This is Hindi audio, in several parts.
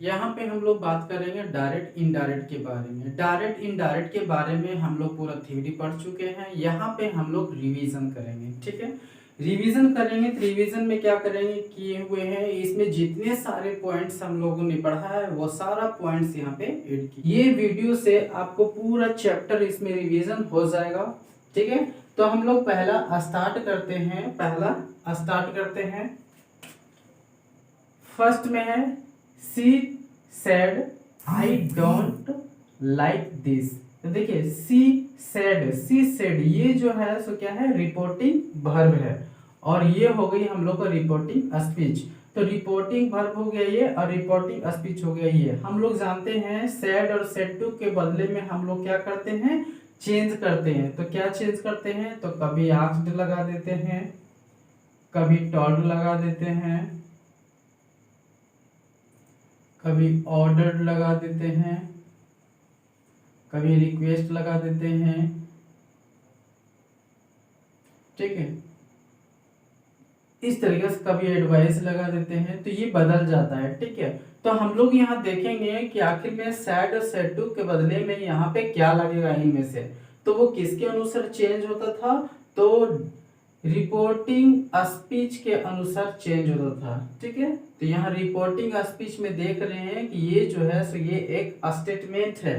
यहाँ पे हम लोग बात करेंगे डायरेक्ट इनडायरेक्ट के बारे में। डायरेक्ट इनडायरेक्ट के बारे में हम लोग पूरा थ्योरी पढ़ चुके हैं। यहाँ पे हम लोग रिवीजन करेंगे, ठीक है। रिवीजन करेंगे तो रिवीजन में क्या करेंगे, किए हुए हैं इसमें जितने सारे पॉइंट्स हम लोगों ने पढ़ा है वो सारा पॉइंट्स यहाँ पे ऐड किए। ये वीडियो से आपको पूरा चैप्टर इसमें रिवीजन हो जाएगा, ठीक है। तो हम लोग पहला स्टार्ट करते हैं। फर्स्ट में है she said I don't like this. तो देखिए शी सेड ये जो है सो क्या है, रिपोर्टिंग वर्ब है और ये हो गई हम लोग का रिपोर्टिंग स्पीच। तो रिपोर्टिंग वर्ब हो गया ये और रिपोर्टिंग स्पीच हो गया ये। हम लोग जानते हैं सेड और सेड टू के बदले में हम लोग क्या करते हैं, चेंज करते हैं। तो क्या चेंज करते हैं, तो कभी आस्क्ड लगा देते हैं, कभी टोल्ड लगा देते हैं, कभी ऑर्डर्ड लगा देते हैं, कभी रिक्वेस्ट लगा देते हैं, ठीक है। इस तरीके से कभी एडवाइस लगा देते हैं, तो ये बदल जाता है, ठीक है। तो हम लोग यहाँ देखेंगे कि आखिर में सेड और सेड टू के बदले में यहाँ पे क्या लगेगा इनमें से। तो वो किसके अनुसार चेंज होता था, तो रिपोर्टिंग स्पीच के अनुसार चेंज होता था, ठीक है। तो यहाँ रिपोर्टिंग स्पीच में देख रहे हैं कि ये जो है सो ये एक स्टेटमेंट है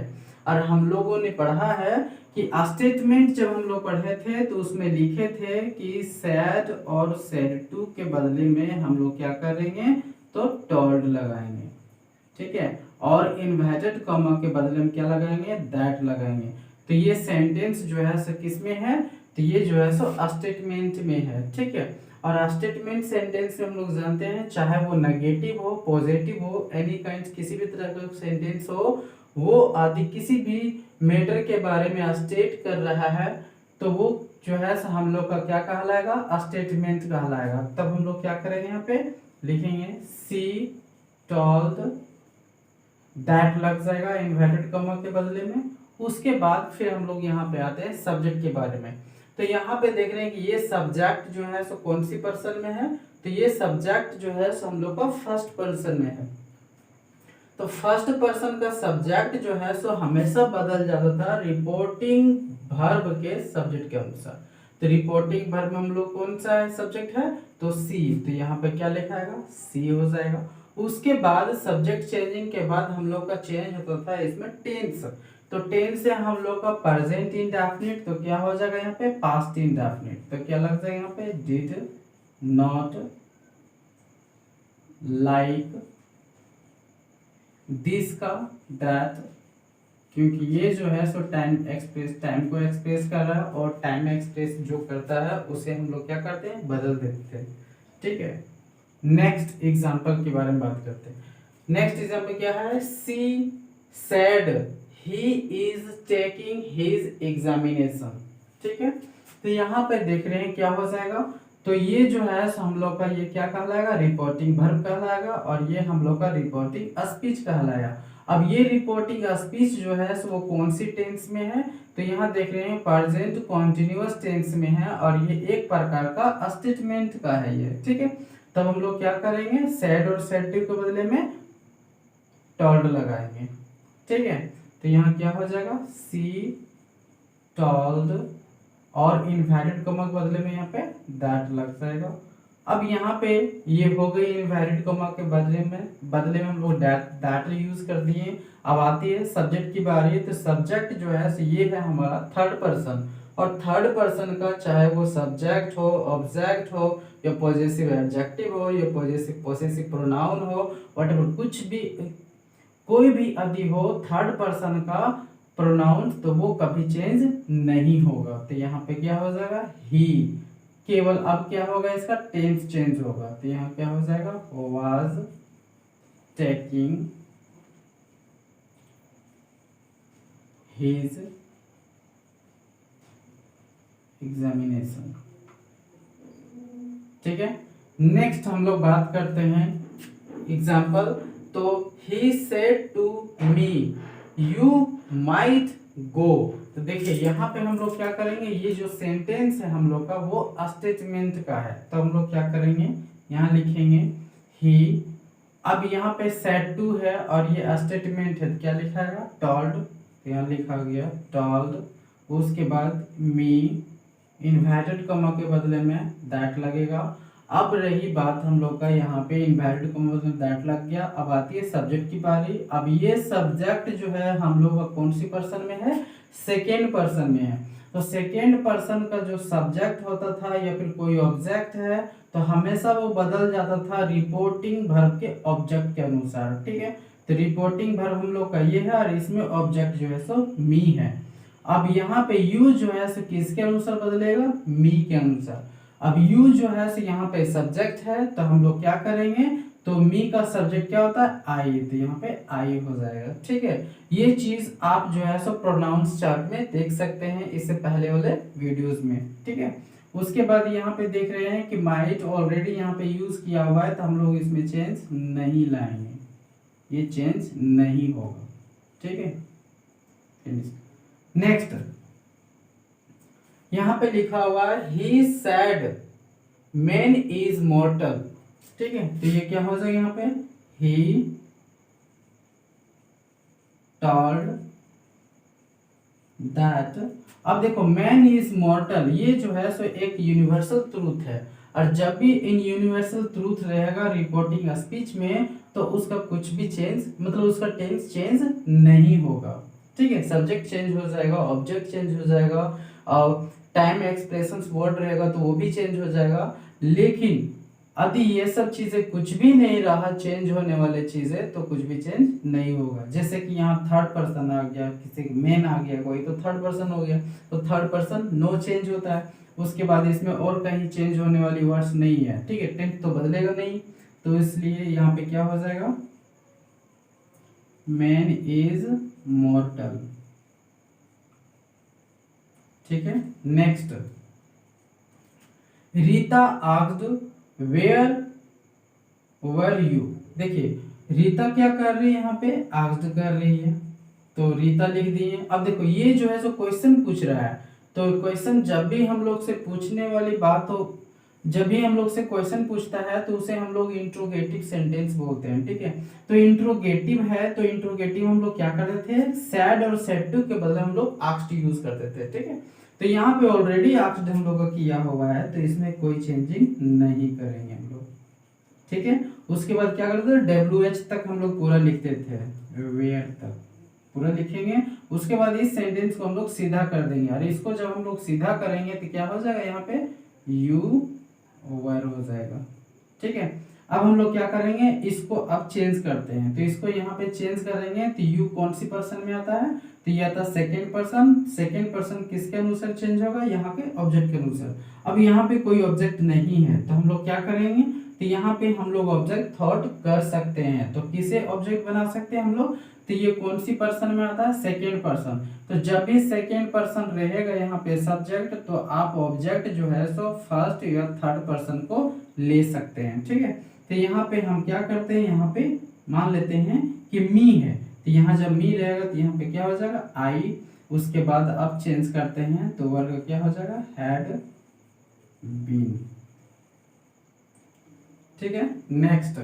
और हम लोगों ने पढ़ा है कि स्टेटमेंट जब हम लोग पढ़े थे तो उसमें लिखे थे कि सैड और सैड टू के बदले में हम लोग क्या करेंगे, तो टोल्ड लगाएंगे, ठीक है। और इन्वर्टेड कॉमा के बदले में क्या लगाएंगे, दैट लगाएंगे। तो ये सेंटेंस जो है सो किस में है, तो ये जो है सो स्टेटमेंट में है, ठीक है। और स्टेटमेंट सेंटेंस में हम लोग जानते हैं चाहे वो नेगेटिव हो पॉजिटिव हो एनी काइंड किसी भी तरह का सेंटेंस हो, वो आदि किसी भी मैटर के बारे में स्टेट कर रहा है तो वो जो है सो हम लोग का क्या कहलाएगा, स्टेटमेंट कहलाएगा। तब हम लोग क्या करेंगे, यहाँ पे लिखेंगे सी टोल्ड दैट लग जाएगा इन्वर्टेड कॉमा के बदले में। उसके बाद फिर हम लोग यहाँ पे आते हैं सब्जेक्ट के बारे में। तो यहाँ पे देख रहे हैं कि ये सब्जेक्ट जो है सो कौन सी पर्सन में है, तो ये सब्जेक्ट जो है सो हम लोग का फर्स्ट पर्सन में है। तो फर्स्ट पर्सन का सब्जेक्ट जो है सो हमेशा बदल जाता था रिपोर्टिंग वर्ब के सब्जेक्ट के अनुसार। तो रिपोर्टिंग वर्ब में हम लोग कौन सा है सब्जेक्ट है, तो सी। तो यहाँ पे क्या लिखा है, सी हो जाएगा। उसके बाद सब्जेक्ट चेंजिंग के बाद हम लोग का चेंज होता था इसमें टेंस। तो टेंस से हम लोग का प्रेजेंट इंडेफिनिट तो क्या हो जाएगा यहाँ पे, पास्ट इंडेफिनिट। तो क्या लग जाएगा यहाँ पे, डिड नॉट लाइक दिस का दैट, क्योंकि ये जो है सो टाइम को एक्सप्रेस कर रहा है और टाइम एक्सप्रेस जो करता है उसे हम लोग क्या करते हैं, बदल देते हैं, ठीक है। नेक्स्ट एग्जांपल के बारे में बात करते हैं। नेक्स्ट एग्जांपल क्या है, she said he is taking his examination, ठीक है। तो यहाँ पे देख रहे हैं क्या हो जाएगा, तो ये जो है हम लोग का ये क्या कहलाएगा, रिपोर्टिंग वर्ब कहलाएगा और ये हम लोग का रिपोर्टिंग स्पीच कहलाएगा। अब ये रिपोर्टिंग स्पीच जो है वो कौन सी टेंस में है, तो यहाँ देख रहे हैं प्रेजेंट कॉन्टिन्यूअस टेंस में है और ये एक प्रकार का स्टेटमेंट का है ये, ठीक है। तब हम लोग क्या करेंगे, सेड और सेड टू के बदले में टोल्ड लगाएंगे, ठीक है। तो यहाँ क्या हो जाएगा, सी टोल्ड और इन्वर्टेड कॉमा के बदले में यहाँ पे दैट लग जाएगा। अब यहाँ पे ये हो गई इन्वर्टेड कॉमा के बदले में हम लोग दैट यूज कर दिए। अब आती है सब्जेक्ट की बारी। तो सब्जेक्ट जो है ये है हमारा थर्ड पर्सन, और थर्ड पर्सन का चाहे वो सब्जेक्ट हो, ऑब्जेक्ट हो, या पॉजेसिव एडजेक्टिव हो, या पॉसेसिव प्रोनाउन हो, व्हाटएवर कुछ भी कोई भी यदि हो थर्ड पर्सन का प्रोनाउन तो वो कभी चेंज नहीं होगा। तो यहाँ पे क्या हो जाएगा, ही। केवल अब क्या होगा, इसका टेंस चेंज होगा। तो यहाँ क्या हो जाएगा, वाज टेकिंग हिज एग्जामिनेशन, ठीक है। नेक्स्ट हम लोग बात करते हैं एग्जाम्पल। तो he said to me you might go. तो देखिए यहाँ पे हम लोग क्या करेंगे, ये जो सेंटेंस है हम लोग का वो स्टेटमेंट का है। तो हम लोग क्या करेंगे, यहाँ लिखेंगे ही अब यहाँ पे सेड टू है और ये स्टेटमेंट है, तो क्या लिखा है टॉल्ड, तो यहाँ लिखा गया टॉल्ड, उसके बाद मी, इन्वर्टेड कॉमा के बदले में दैट लगेगा। अब रही बात हम लोग का यहाँ पे इन्वर्टेड कॉमा के बदले में दैट लग गया। अब आती है सब्जेक्ट की बारी। अब ये सब्जेक्ट जो है हम लोग का कौन सी पर्सन में है, सेकेंड पर्सन में है। तो सेकेंड पर्सन का जो सब्जेक्ट होता था या फिर कोई ऑब्जेक्ट है तो हमेशा वो बदल जाता था रिपोर्टिंग वर्ब के ऑब्जेक्ट के अनुसार, ठीक है। तो रिपोर्टिंग वर्ब हम लोग का ये है और इसमें ऑब्जेक्ट जो है सो मी है। अब यहाँ पे यू जो है सो किसके अनुसार बदलेगा, मी के अनुसार। अब यू जो है सो यहाँ पे सब्जेक्ट है तो हम लोग क्या करेंगे, तो मी का सब्जेक्ट क्या होता है, आई, तो यहाँ पे आई हो जाएगा, ठीक है। ये चीज आप जो है सो प्रोनाउंस चार्ट में देख सकते हैं इससे पहले वाले वीडियोस में, ठीक है। उसके बाद यहाँ पे देख रहे हैं कि माइट ऑलरेडी यहाँ पे यूज किया हुआ है तो हम लोग इसमें चेंज नहीं लाएंगे, ये चेंज नहीं होगा, ठीक है। नेक्स्ट यहाँ पे लिखा हुआ है ही सैड मैन इज मॉर्टल, ठीक है। तो ये क्या हो जाएगा यहाँ पे, ही टॉल्ड दैट। अब देखो मैन इज मॉर्टल, ये जो है सो एक यूनिवर्सल ट्रूथ है और जब भी इन यूनिवर्सल ट्रूथ रहेगा रिपोर्टिंग स्पीच में तो उसका कुछ भी चेंज, मतलब उसका टेंस चेंज नहीं होगा, ठीक है। सब्जेक्ट चेंज हो जाएगा, ऑब्जेक्ट चेंज हो जाएगा और टाइम एक्सप्रेशंस वर्ड रहेगा तो वो भी चेंज हो जाएगा। लेकिन यदि ये सब चीजें कुछ भी नहीं रहा, चेंज होने वाले चीजें, तो कुछ भी चेंज नहीं होगा। जैसे कि यहाँ थर्ड पर्सन आ गया, किसी मेन आ गया कोई तो थर्ड पर्सन हो गया, तो थर्ड पर्सन नो चेंज होता है। उसके बाद इसमें और कहीं चेंज होने वाली वर्ड्स नहीं है, ठीक है। टेंस तो बदलेगा नहीं, तो इसलिए यहाँ पे क्या हो जाएगा, मैन इज मॉर्टल, ठीक है। Next, Rita asked where were you. देखिए रीता क्या कर रही है, यहाँ पे आस्क्ड कर रही है तो रीता लिख दी है। अब देखो ये जो है सो क्वेश्चन पूछ रहा है, तो क्वेश्चन जब भी हम लोग से पूछने वाली बात हो, जब भी हम लोग से क्वेश्चन पूछता है तो उसे हम लोग इंट्रोगेटिव सेंटेंस बोलते हैं, ठीक है। तो इंट्रोगेटिव है तो इंट्रोगेटिव हम लोग क्या करते थे, सैड और सैड टू के बदले हम लोग आस्क्ड यूज करते थे, ठीक है। तो यहाँ पे ऑलरेडी आस्क्ड हम लोग का किया हुआ है तो इसमें कोई चेंजिंग नहीं करेंगे हम लोग, ठीक है। उसके बाद क्या करते थे, WH तक हम लोग पूरा लिखते थे, वेयर तक पूरा लिखेंगे। उसके बाद इस सेंटेंस को हम लोग सीधा कर देंगे और इसको जब हम लोग सीधा करेंगे तो क्या हो जाएगा, यहाँ पे यू ओवर हो जाएगा, ठीक है। अब हम लोग क्या करेंगे, इसको अब चेंज करते हैं, तो इसको यहाँ पे चेंज करेंगे तो यू कौन सी पर्सन में आता है, तो ये आता है सेकेंड पर्सन। सेकेंड पर्सन किसके अनुसार चेंज होगा, यहाँ के ऑब्जेक्ट के अनुसार। अब यहाँ पे कोई ऑब्जेक्ट नहीं है तो हम लोग क्या करेंगे, तो यहाँ पे हम लोग ऑब्जेक्ट थॉट कर सकते हैं, तो किसे ऑब्जेक्ट बना सकते हैं हम लोग, तो ये कौन सी पर्सन में आता है, सेकेंड पर्सन। तो जब भी सेकेंड पर्सन रहेगा यहाँ पे सब्जेक्ट तो आप ऑब्जेक्ट जो है सो फर्स्ट या थर्ड पर्सन को ले सकते हैं, ठीक है। तो यहाँ पे हम क्या करते हैं, यहाँ पे मान लेते हैं कि मी है, तो यहाँ जब मी रहेगा तो यहाँ पे क्या हो जाएगा, आई। उसके बाद अब चेंज करते हैं तो वर्ग क्या हो जाएगा, हैड बीन, ठीक है। Next,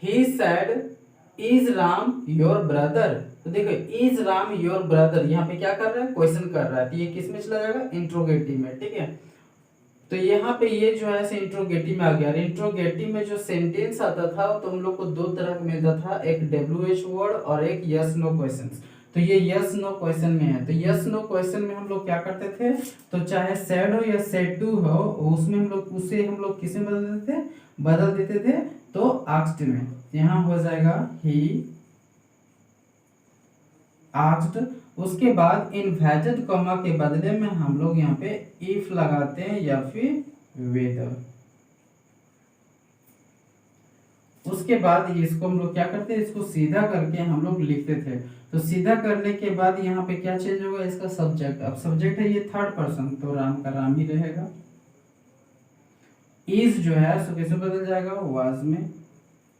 he said is Ram your brother. तो देखो इज राम योर ब्रदर, यहाँ पे क्या कर रहा है, क्वेश्चन कर रहा है, तो ये किस में चला जाएगा, इंट्रोगेटिव में, ठीक है। तो यहाँ पे ये जो है इंट्रोगेटिव में आ गया। इंट्रोगेटिव में जो सेंटेंस आता था तो हम लोग को दो तरह का मिलता था, एक WH वर्ड और एक यस नो क्वेश्चन। तो ये यस नो क्वेश्चन में है, तो यस नो क्वेश्चन में हम लोग क्या करते थे, तो चाहे सैड हो या सैड टू हो उसमें हम लोग उसे हम लोग किस में बदल देते थे, तो आस्क्ड में। यहाँ हो जाएगा ही आस्क्ड। उसके बाद इन्वर्टेड कॉमा के बदले में हम लोग यहाँ पे इफ लगाते हैं या फिर वेदर। उसके बाद इसको हम लोग क्या करते हैं, इसको सीधा करके हम लोग लिखते थे। तो सीधा करने के बाद यहाँ पे क्या चेंज होगा, इसका सब्जेक्ट। अब सब्जेक्ट है ये थर्ड पर्सन तो राम का राम ही रहेगा। इज जो है सो कैसे बदल जाएगा, वाज में,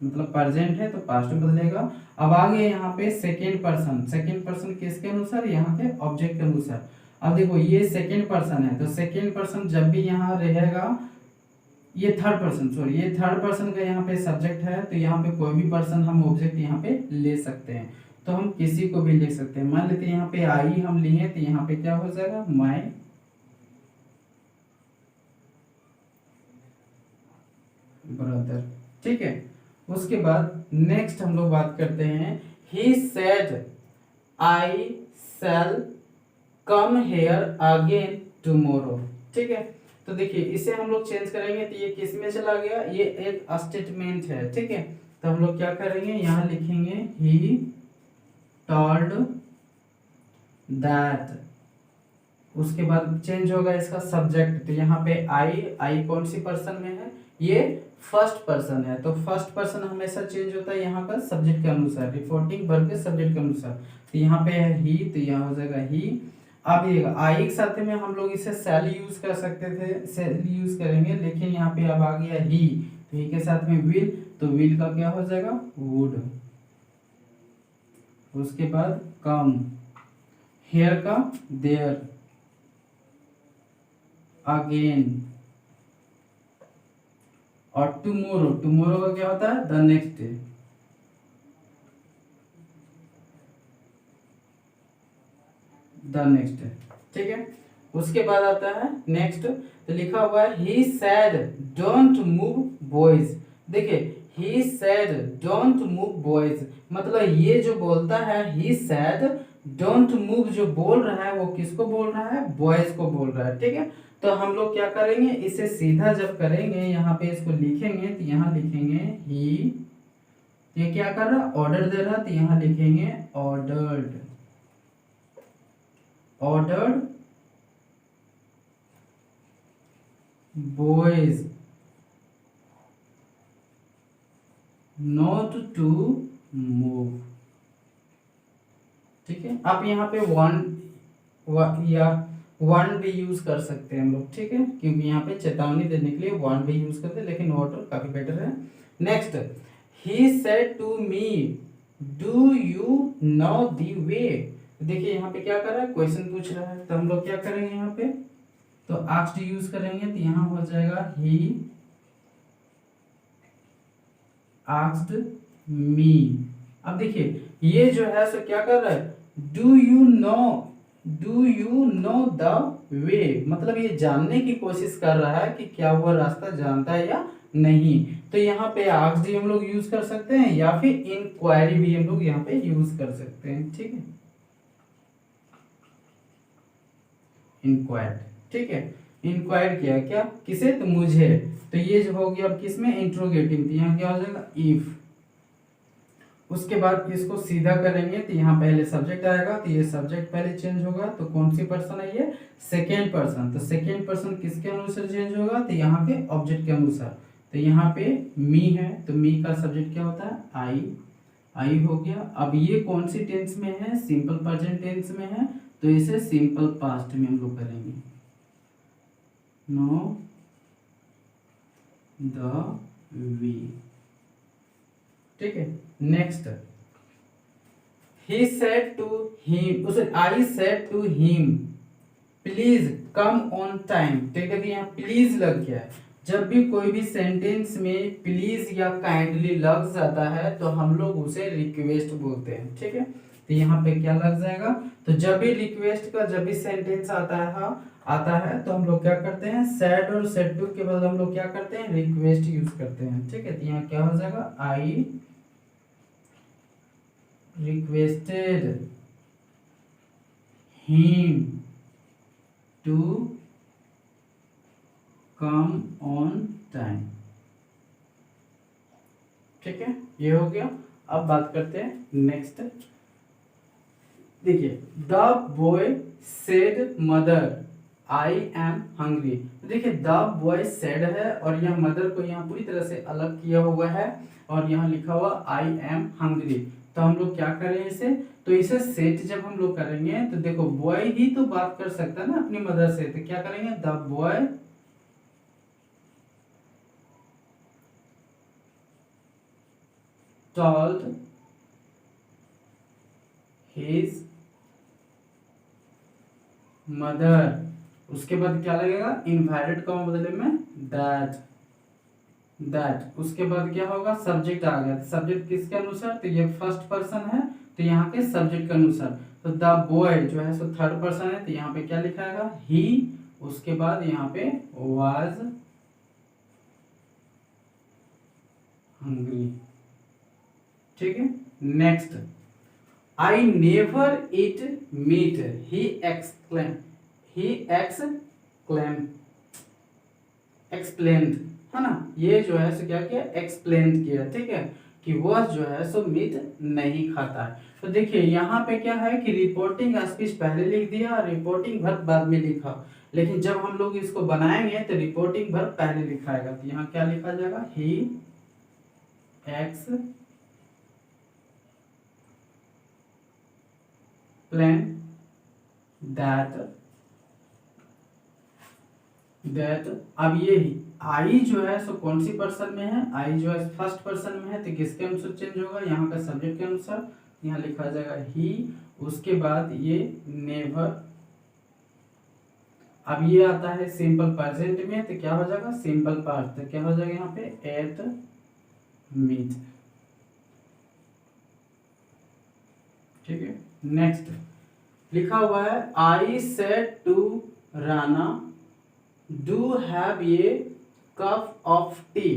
मतलब प्रेजेंट है तो पास्ट में बदलेगा। अब आगे यहाँ पे सेकेंड पर्सन, सेकेंड पर्सन किसके अनुसार, यहाँ के ऑब्जेक्ट के अनुसार। अब देखो ये सेकेंड पर्सन है तो सेकेंड पर्सन जब भी यहाँ रहेगा ये थर्ड पर्सन, सॉरी ये थर्ड पर्सन का यहाँ पे सब्जेक्ट है, तो यहाँ पे कोई भी पर्सन हम ऑब्जेक्ट यहाँ पे ले सकते हैं। तो हम किसी को भी लिख सकते हैं। मान लेते हैं यहाँ पे आई हम लिए, तो यहाँ पे क्या हो जाएगा, माई ब्रदर। ठीक है, उसके बाद नेक्स्ट हम लोग बात करते हैं, he said I shall come here again tomorrow. ठीक है, तो देखिए इसे हम लोग चेंज करेंगे, तो ये किस में चला गया, ये एक स्टेटमेंट है। ठीक है, तो हम लोग क्या करेंगे, यहाँ लिखेंगे ही टोल्ड दैट, उसके बाद चेंज होगा इसका सब्जेक्ट। तो यहाँ पे आई कौन सी पर्सन में है, ये फर्स्ट पर्सन है, तो फर्स्ट पर्सन हमेशा चेंज होता है यहाँ पर सब्जेक्ट के अनुसार, रिपोर्टिंग वर्ब के सब्जेक्ट के अनुसार। तो यहाँ पे है ही, तो यहाँ हो जाएगा ही। अब ये आई के साथ में हम लोग इसे सेल यूज कर सकते थे, सेल यूज करेंगे, लेकिन यहाँ पे अब आ गया ही, तो ही के साथ में विल, तो विल का क्या हो जाएगा, वुड। उसके बाद कम, हेयर का देयर, अगेन, और टुमारो, टुमारो का क्या होता है, the next day. The next day. ठीक है, उसके बाद आता है नेक्स्ट, तो लिखा हुआ है ही सैड डोंट मूव बॉयज। देखिए ही सैड डोंट मूव बॉयज, मतलब ये जो बोलता है ही सैड डोंट मूव, जो बोल रहा है वो किसको बोल रहा है, बॉयज को बोल रहा है। ठीक है, तो हम लोग क्या करेंगे, इसे सीधा जब करेंगे, यहाँ पे इसको लिखेंगे, तो यहाँ लिखेंगे ही, ये क्या कर रहा है, ऑर्डर दे रहा है, तो यहाँ लिखेंगे ordered, ordered boys not to move. ठीक है, आप यहाँ पे या वन भी यूज कर सकते हैं हम लोग। ठीक है, क्योंकि यहाँ पे चेतावनी देने के लिए वन भी यूज करते हैं, लेकिन ऑर्डर काफी बेटर है। Next, he said to me do you know the way. देखिए यहाँ पे क्या कर रहा है, क्वेश्चन पूछ रहा है, तो हम लोग क्या करेंगे यहाँ पे, तो आस्क्ड यूज करेंगे, तो यहाँ हो जाएगा ही आस्क्ड मी। अब देखिए ये जो है सो क्या कर रहा है, डू यू नो द वे, मतलब ये जानने की कोशिश कर रहा है कि क्या वो रास्ता जानता है या नहीं। तो यहाँ पे आस्क्ड हम लोग यूज कर सकते हैं, या फिर इंक्वायरी भी हम लोग यहाँ पे यूज कर सकते हैं। ठीक है, इंक्वायर्ड। ठीक है, इंक्वायर किया क्या, किसे, तो मुझे, तो ये जो हो गया अब किसमें, इंट्रोगेटिव, तो यहाँ क्या हो जाएगा, इफ। उसके बाद इसको सीधा करेंगे, तो यहाँ पहले सब्जेक्ट आएगा, तो ये सब्जेक्ट पहले चेंज होगा, तो कौन सी पर्सन है ये, सेकेंड पर्सन, तो सेकेंड पर्सन किसके अनुसार चेंज होगा, तो यहाँ के ऑब्जेक्ट के अनुसार। तो यहाँ पे मी है, तो मी का सब्जेक्ट क्या होता है, आई हो गया। अब ये कौन सी टेंस में है, सिंपल प्रेजेंट टेंस में है, तो इसे सिंपल पास्ट में हम लोग करेंगे, नो द वे। ठीक है, next, he said to him, उसे I said to him please come on time. ठीक है, यहाँ प्लीज लग गया है, जब भी कोई भी सेंटेंस में प्लीज या काइंडली लग जाता है तो हम लोग उसे रिक्वेस्ट बोलते हैं। ठीक है, तो यहाँ पे क्या लग जाएगा, तो जब भी रिक्वेस्ट का जब भी सेंटेंस आता है तो हम लोग क्या करते हैं, सेड और सेड टू के बदले हम लोग क्या करते हैं, रिक्वेस्ट यूज करते हैं। ठीक है, तो यहाँ क्या हो जाएगा, I requested him to come on time. ठीक है, ये हो गया। अब बात करते हैं नेक्स्ट। देखिए, the boy said mother I am hungry. देखिए द बॉय सेड है और यह मदर को यहाँ पूरी तरह से अलग किया हुआ है और यहाँ लिखा हुआ आई एम हंग्री। तो हम लोग क्या करें इसे, तो इसे सेट जब हम लोग करेंगे तो देखो बॉय ही तो बात कर सकता है ना अपनी मदर से, तो क्या करेंगे, the boy told his mother। उसके बाद क्या लगेगा, इन्वायरड का बदले में दैट। दैट, उसके बाद क्या होगा, सब्जेक्ट आ गया, सब्जेक्ट किसके अनुसार, तो ये फर्स्ट पर्सन है तो यहाँ के सब्जेक्ट के अनुसार, तो द बॉय जो है सो थर्ड पर्सन है तो यहाँ पे क्या लिखाएगा, ही, उसके बाद यहाँ पे वाज हंग्री। ठीक है, next, I never eat meat, he exclaim, he exclaim, explained, है ना, ये जो है सो क्या किया, एक्सप्लेन किया, ठीक है, कि वह जो है सो मीट नहीं खाता है। तो देखिए यहाँ पे क्या है कि रिपोर्टिंग स्पीच पहले लिख दिया और रिपोर्टिंग वर्ब बाद में लिखा, लेकिन जब हम लोग इसको बनाएंगे तो रिपोर्टिंग वर्ब पहले लिखाएगा, तो यहाँ क्या लिखा जाएगा, ही एक्स प्लेन दैट, अब ये आई जो है सो कौन सी पर्सन में है, आई जो है फर्स्ट पर्सन में है तो किसके अनुसार चेंज होगा, यहाँ का सब्जेक्ट के अनुसार, यहाँ लिखा जाएगा ही, उसके बाद ये नेवर, अब ये आता है सिंपल प्रेजेंट में तो क्या हो जाएगा, सिंपल पास्ट, तो क्या हो जाएगा यहाँ पे, एट मीट। ठीक है, नेक्स्ट लिखा हुआ है, I said to Rana do have a cup of tea.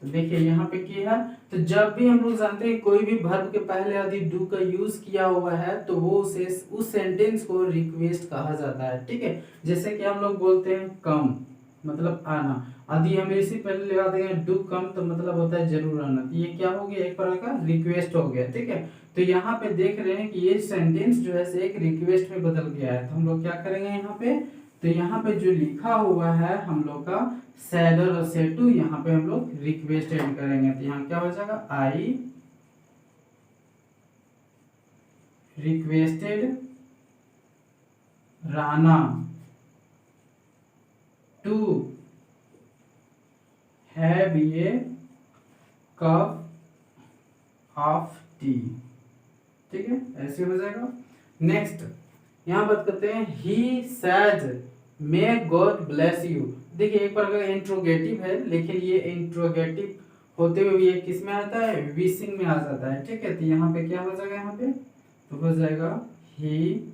तो देखिए यहाँ पे क्या है, तो जब भी हम लोग जानते हैं कोई भी वर्ब के पहले यदि डू का यूज किया हुआ है तो वो उसे उस सेंटेंस को रिक्वेस्ट कहा जाता है। ठीक है, जैसे कि हम लोग बोलते हैं कम मतलब आना, यदि हम इसी पहले लगा देंगे डू कम तो मतलब होता है जरूर आना, तो ये क्या हो गया, एक प्रकार का रिक्वेस्ट हो गया। ठीक है, तो यहाँ पे देख रहे हैं कि ये सेंटेंस जो है एक रिक्वेस्ट में बदल गया है, तो हम लोग क्या करेंगे यहाँ पे, तो यहाँ पे जो लिखा हुआ है हम लोग का सैड और सेड टू, यहाँ पे हम लोग रिक्वेस्ट ऐड करेंगे, तो यहाँ क्या हो जाएगा, I requested Rana to have a cup of tea. ठीक है, ऐसे हो जाएगा। नेक्स्ट यहाँ बात करते हैं, he said may God bless you. देखिए एक प्रकार का इंट्रोगेटिव है, लेकिन ये इंट्रोगेटिव होते हुए ये किस में आता है, विशिंग में आ जाता है। ठीक है, तो यहाँ पे क्या हो जाएगा, यहाँ पे तो हो जाएगा ही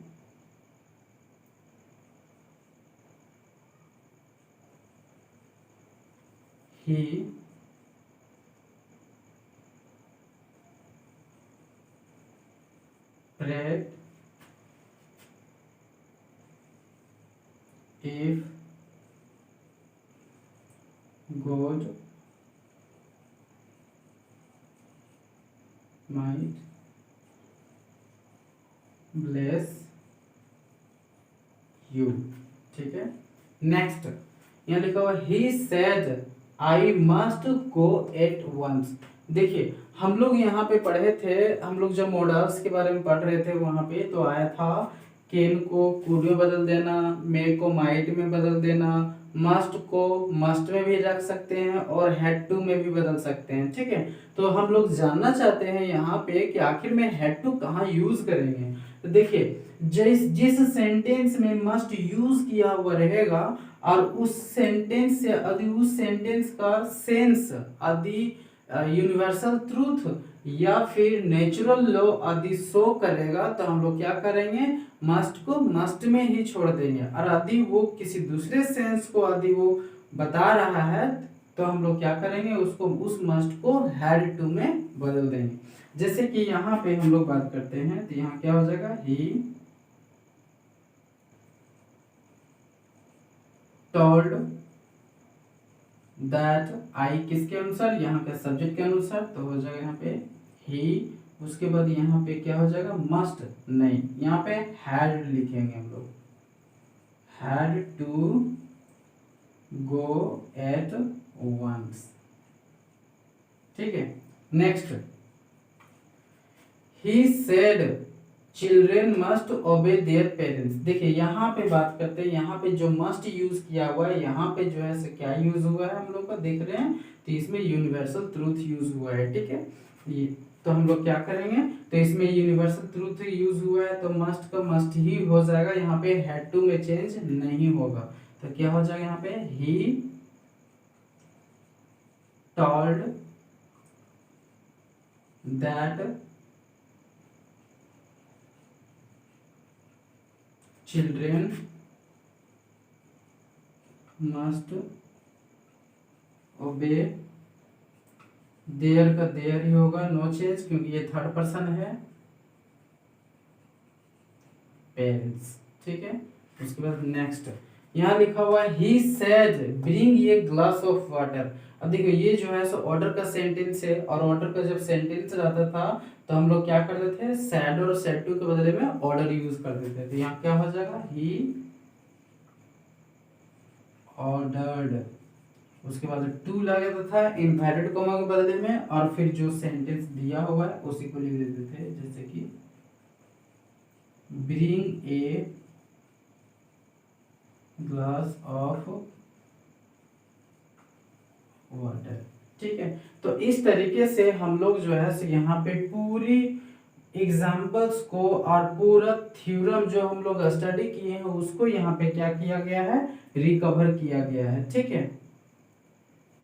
prayed if God might bless you। ठीक है, नेक्स्ट यहाँ लिखा हुआ, he said I must go at once। देखिए हम लोग यहाँ पे पढ़े थे, हम लोग जब मॉडल्स के बारे में पढ़ रहे थे वहां पे तो आया था कैन को कुड में बदल देना, मे को माइट में बदल देना, मस्ट को मस्ट में भी रख सकते हैं और हैड टू में भी बदल सकते हैं। ठीक है, तो हम लोग जानना चाहते हैं यहाँ पे कि आखिर में हैड टू कहाँ यूज करेंगे। तो देखिए जिस सेंटेंस में मस्ट यूज किया हुआ रहेगा और उस सेंटेंस से यदि उस सेंटेंस का सेंस यदि यूनिवर्सल ट्रूथ या फिर नेचुरल लॉ आदि शो करेगा तो हम लोग क्या करेंगे, मस्ट को मस्ट में ही छोड़ देंगे, और यदि वो किसी दूसरे सेंस को यदि वो बता रहा है तो हम लोग क्या करेंगे, उसको उस मस्ट को हैड टू में बदल देंगे। जैसे कि यहाँ पे हम लोग बात करते हैं तो यहाँ क्या हो जाएगा, ही टोल्ड दैट आई किसके अनुसार, यहाँ के सब्जेक्ट के अनुसार, तो हो जाएगा यहाँ पे ही, उसके बाद यहाँ पे क्या हो जाएगा, मस्ट नहीं, यहाँ पे हैड लिखेंगे हम लोग, had to go at once. ठीक है, next he said children must obey their parents. देखिए यहाँ पे बात करते हैं, यहाँ पे जो मस्ट यूज किया हुआ है, यहाँ पे जो है क्या यूज हुआ है हम लोग का देख रहे हैं, तो इसमें यूनिवर्सल ट्रूथ यूज हुआ है। ठीक है, ये तो हम लोग क्या करेंगे, तो इसमें यूनिवर्सल ट्रूथ यूज हुआ है तो मस्ट का मस्ट ही हो जाएगा, यहाँ पे हैड टू में चेंज नहीं होगा, तो क्या हो जाएगा यहाँ पे, he told that children must obey, their का देयर ही होगा, नो चेंज, क्योंकि ये थर्ड पर्सन है, पेरेंट्स। ठीक है, उसके बाद नेक्स्ट यहाँ लिखा हुआ है he said bring a glass of water. अब देखो ये जो है सो ऑर्डर का सेंटेंस है, और ऑर्डर का जब सेंटेंस रहता था तो हम लोग क्या करते थे, सैड और सैड टू के बदले में ऑर्डर यूज करते थे। तो यहाँ क्या हो जाएगा, ही ऑर्डर्ड, उसके बाद टू लगा था इन्वर्टेड कॉमा के बदले में, और फिर जो सेंटेंस दिया हुआ है उसी को लिख देते थे, जैसे कि bring a glass of water. ठीक है, तो इस तरीके से हम लोग जो है यहाँ पे पूरी एग्जाम्पल्स को और पूरा थ्योरम जो हम लोग स्टडी किए हैं उसको यहाँ पे क्या किया गया है, रिकवर किया गया है। ठीक है।